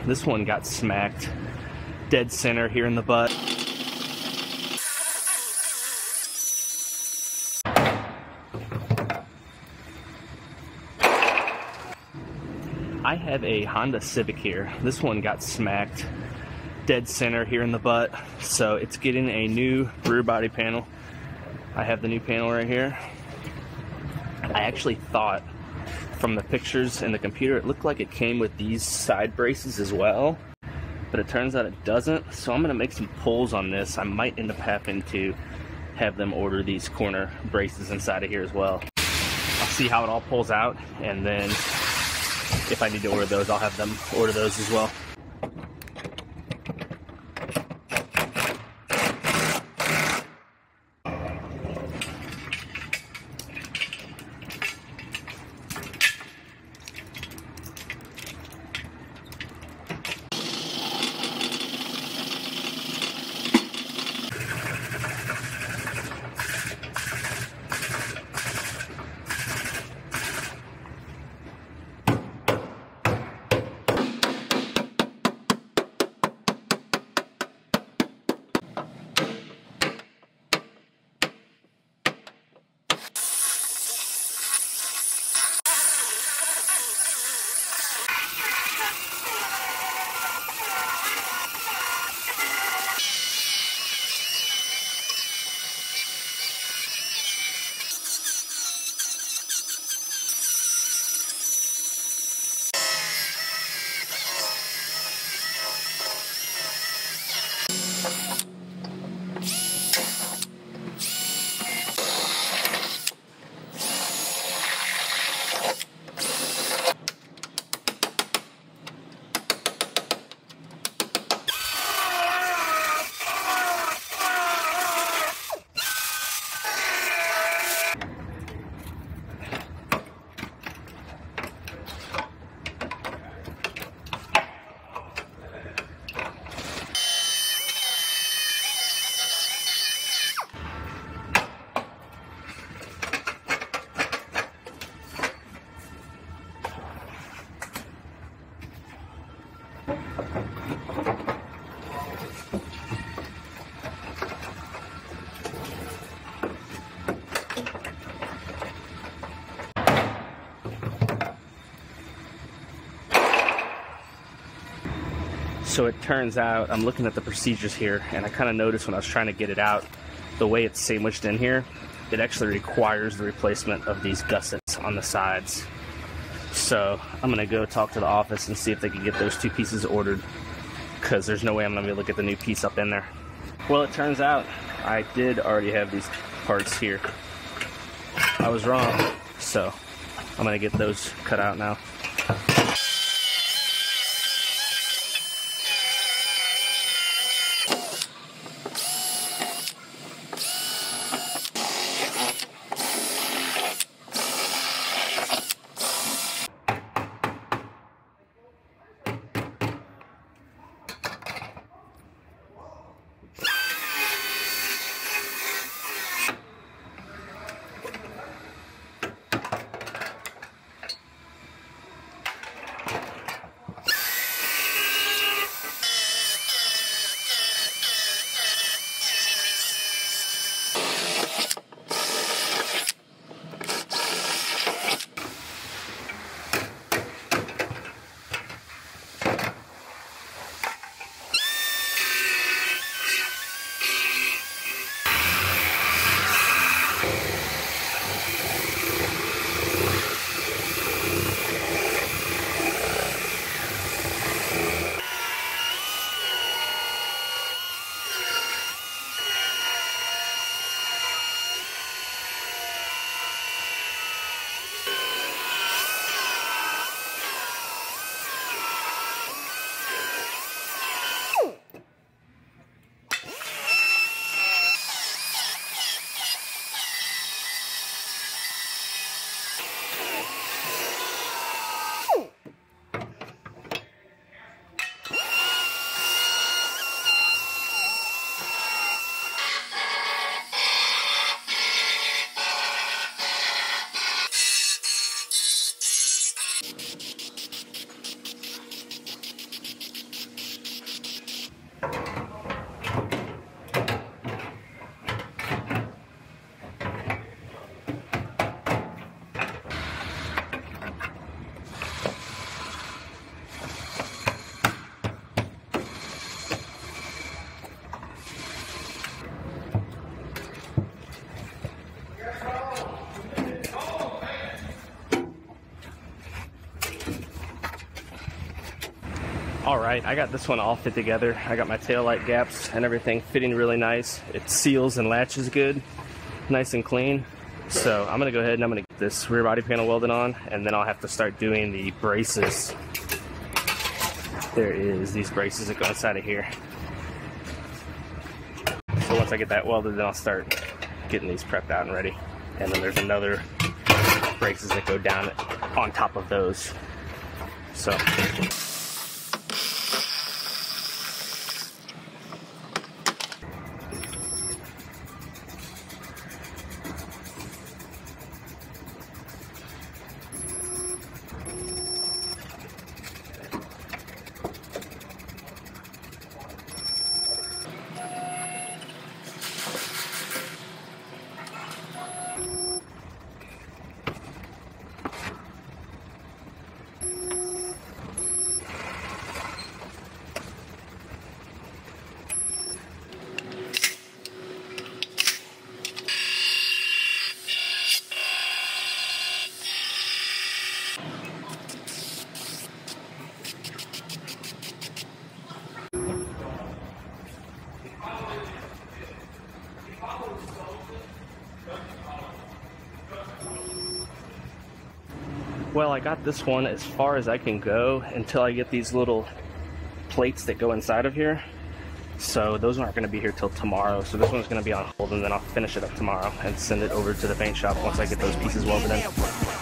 This one got smacked dead center here in the butt. I have a Honda Civic here. This one got smacked dead center here in the butt, so it's getting a new rear body panel. I have the new panel right here. I actually thought from the pictures in the computer it looked like it came with these side braces as well, but it turns out it doesn't, so I'm gonna make some pulls on this. I might end up having to have them order these corner braces inside of here as well. I'll see how it all pulls out, and then if I need to order those, I'll have them order those as well. So it turns out, I'm looking at the procedures here, and I kind of noticed when I was trying to get it out, the way it's sandwiched in here, it actually requires the replacement of these gussets on the sides. So I'm going to go talk to the office and see if they can get those two pieces ordered, because there's no way I'm going to be able to get the new piece up in there. Well, it turns out I did already have these parts here. I was wrong, so I'm going to get those cut out now. Alright, I got this one all fit together. I got my tail light gaps and everything fitting really nice. It seals and latches good, nice and clean. So I'm gonna go ahead and I'm gonna get this rear body panel welded on, and then I'll have to start doing the braces. There is these braces that go inside of here. So once I get that welded, then I'll start getting these prepped out and ready. And then there's another braces that go down on top of those. So well, I got this one as far as I can go until I get these little plates that go inside of here. So those aren't going to be here till tomorrow. So this one's going to be on hold, and then I'll finish it up tomorrow and send it over to the paint shop once I get those pieces welded in.